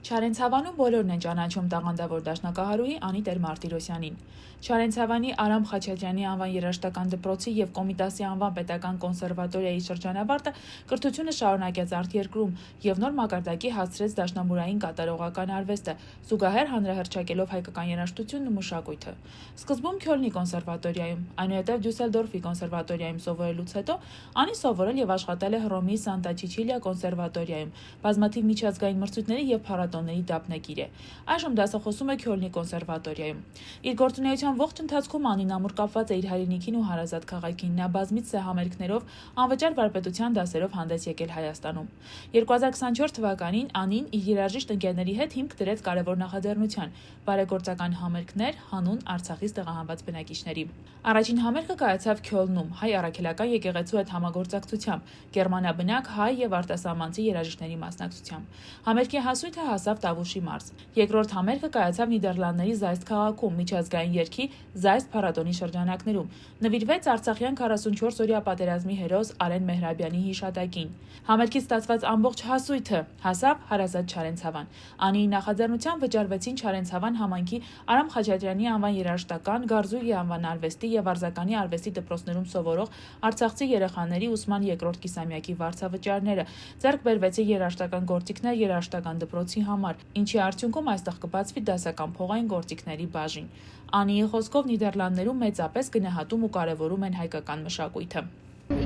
Չարենցավանում բոլորն են ճանաչում տաղանդավոր դաշնակահարուհի Անի Տեր-Մարտիրոսյանին։ Չարենցավանի Արամ Խաչատրյանի անվան երաժշտական դպրոցի եւ Կոմիտասի անվան պետական կոնսերվատորիայի շրջանավարտը կրթությունը շարունակեց արտերկրում եւ նոր մակարդակի հասցրեց դաշնամուրային կատարողական արվեստը, զուգահեռ հանրահռչակելով հայկական երաժշտությունն ու մշակույթը։ Սկզբում Քյոլնի կոնսերվատորիայում, այնուհետև Դյուսելդորֆի կոնսերվատորիայում սովորելուց հետո Անի սովորել եւ աշխատել է Հռոմի Սանտա Չիչիլիա կոնսերվատորիայում, բազմաթիվ միջազգային մրցույթների եւ փառատոների դափնեկիր է։ Այժմ դասախոսում է Քյոլնի կոնսերվատորիայում։ Իր գործունեության ողջ ընթացքում Անին ամուր կապված է իր հայրենիքին ու հարազատ քաղաքին։ Նա բազմիցս է համերգներով, անվճար վարպետության դասերով հանդես եկել Հայաստանում։ 2024 թվականին Անին իր երաժիշտ ընկերների հետ հիմք դրեց կարևոր նախաձեռնության՝ բարեգործական համերգներ հանուն Արցախից տեղահանված բնակիչների։ Առաջին համերգը կայացավ Քյոլնում հայ առաքելական եկեղեցու հետ համագործակցությամբ, գերմանաբնակ հայ եւ արտասահմանցի երաժիշտների մասնակցությամբ։ Համերգի հասույթը հասավ Տավուշի մարզ։ Երկրորդ համերգը կայացավ Նիդերլանդների Զայստ քաղաքում միջազգային երգի Զայստ փառատոնի շրջանակներում։ Նվիրվեց արցախյան 44-օրյա պատերազմի հերոս Արեն Մեհրաբյանի հիշատակին։ Համերգից ստացված ամբողջ հասույթը հասավ հարազատ Չարենցավան։ Անիի նախաձեռնությամբ վճարվեցին Չարենցավան համայնքի Արամ Խաչատրյանի անվան երաժշտական, Գարզույի անվան արվեստի եւ Արձականի արվեստի դպրոցներում սովորող արցախցի երեխաների ուսման երկրորդ կիսամյակի վարձավճարները։ Ձեռք բերվեցին երաժշտական գործիքներ երաժշտական դպրոցի համար, ինչի արդյունքում այստեղ կբացվի դասական փողային գործիքների բաժին։ Անիի խոսքով Նիդերլանդներում մեծապես գնահատում ու կարևորում են հայկական մշակույթը։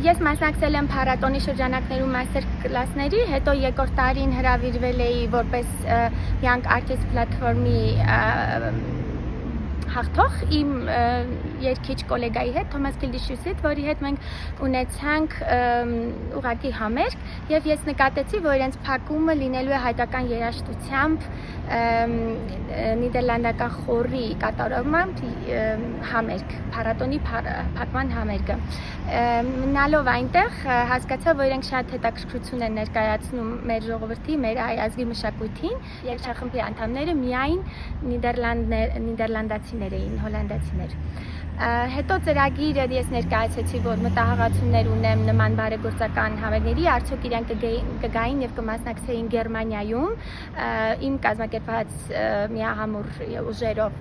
Ես մասնակցել եմ փառատոնի շրջանակներում մաստեր կլասների, հետո երկրորդ տարին հրավիրվել էի որպես Young Artist Platform-ի հաղթող իմ երգիչ գոլեգայի հետ, Թոմաս Քիլդիշյուսիտ, որի հետ մենք ունեցանք ուղղակի համերգ եւ ես նկատեցի, որ իրենց փակումը լինելու է հայկական երաժշտությամբ նիդերլանդական խորի կատարումով համերգ, փառատոնի փակման համերգը։ Մնալով այնտեղ հասկացա, որ իրենք շատ հետաքրքրություն են ներկայացնում մեր ժողովրդի, մեր հայ ազգի մշակույթին։ Երգչախմբի անդամները միայն նիդերլանդացիներ էին, հոլանդացիներ։ Հետո ծրագիրը ես ներկայացեցի, որ մտահղացումներ ունեմ նման բարեգործական համերգների, արդյոք իրենք կգային եւ կմասնակցեին Գերմանիայում իմ կազմակերպած միահամուռ ուժերով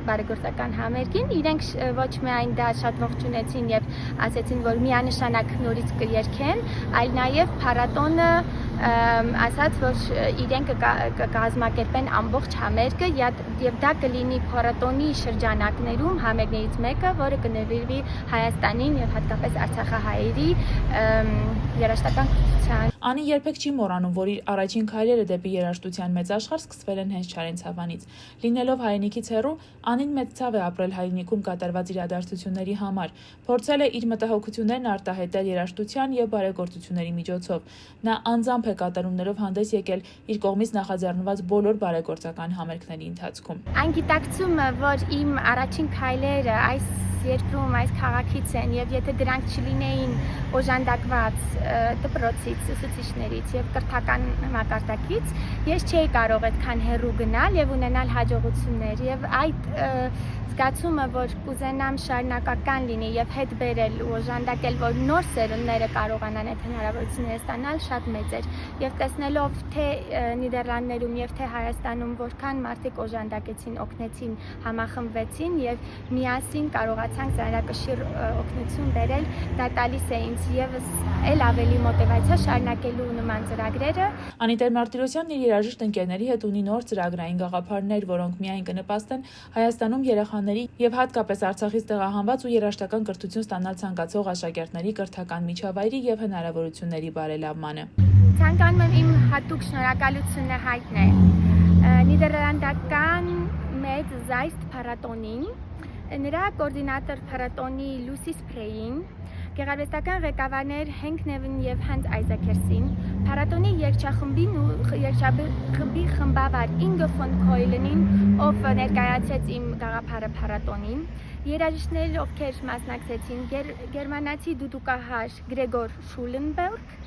բարեգործական համերգին։ Իրենք ոչ միայն դա շատ ողջունեցին եւ ասեցին, որ միանշանակ նորից կերքեն, այլ նաեւ փառատոնը ասաց, որ իրենք կկազմակերպեն ամբողջ համերգը եւ դա կլինի փառատոնի շրջանակներում համերգներից մեկը, որը կնվիրվի Հայաստանին եւ հատկապես արցախահայերի երաժշտական կրթության։ Անի երբեք չի մոռանում, որ իր առաջին քայլերը դեպի երաժշտության մեծ աշխարհ սկսվել են հենց Չարենցավանից։ Լինելով հայրենիքից հեռու, Անին մեծ ցավ է ապրել հայրենիքում կատարված իրադարձությունների համար։ Փորձել է իր մտահոգություններն արտահայտել երաժշտության եւ բարեգործությունների միջոցով։ Նա անձամբ է կատարումներով հանդես եկել իր կողմից նախաձեռնված բոլոր բարեգործական համերգների ընթացքում։ Այն գիտակցումը, որ իմ առաջին քայլերը այս երկրում, այս քաղաքից են եւ եթե դրանք չլինեին օժանդակված դպրոցից, ուսուցիչներից եւ կրթական մակարդակից, ես չէի կարող այդքան հեռու գնալ եւ ունենալ հաջողություններ եւ այդ զգացումը, որ կուզենամ շարունակական լինի եւ հետ բերել ու օժանդակել, որ նոր սերունդները կարողանան այդ հնարավորությունները ստանալ, շատ մեծ էր եւ տեսնելով թե Նիդերլանդներում եւ թե Հայաստանում որքան մարդիկ օժանդակեցին, օգնեցին, համախմբվեցին եւ միասին կարողացանք ծանրակշիռ օգնություն բերել, դա տալիս է ինձ եւս էլ ավելի մոտիվացիա շարունակելու նման ծրագրերը։ Անի Տեր-Մարտիրոսյանն իր երաժիշտ ընկերների հետ ունի նոր ծրագրային գաղափարներ, որոնք միայն կնպաստեն Հայաստանում երեխաների եւ հատկապես Արցախից տեղահանված ու երաժշտական կրթություն ստանալ ցանկացող աշակերտների կրթական միջավայրի եւ հնարավորությունների բարելավմանը։ Ցանկանում եմ իմ հատուկ շնորհակալությունը հայտնել նիդերլանդական մեծ Զայստ փառատոնին, նրա կոորդինատոր փառատոնի Լուսի Սփրեյին, գեղարվեստական ղեկավարներ Հենք Նևին եւ Հանց Այզաքերսին, փառատոնի երգչախմբին ու երգչախմբի խմբավար Ինգե ֆոն Քոյլենին, ով ներկայացրեց իմ գաղափարը փառատոնին, երաժիշտներ, ովքեր մասնակցեցին, գերմանացի դուդուկահար Գրեգոր Շուլենբերգ,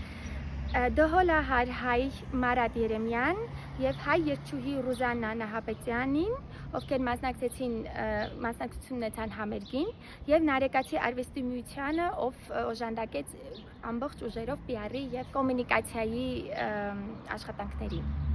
դհոլահար հայ Մարատ Երեմյան եւ հայ երգչուհի Ռուզաննա Նահապետյանին, ովքեր մասնակցություն ունեցան համերգին, եւ Նարեկացի արվեստի միությանը, ով օժանդակեց ամբողջ ուժերով PR-ի եւ կոմունիկացիայի աշխատանքներին։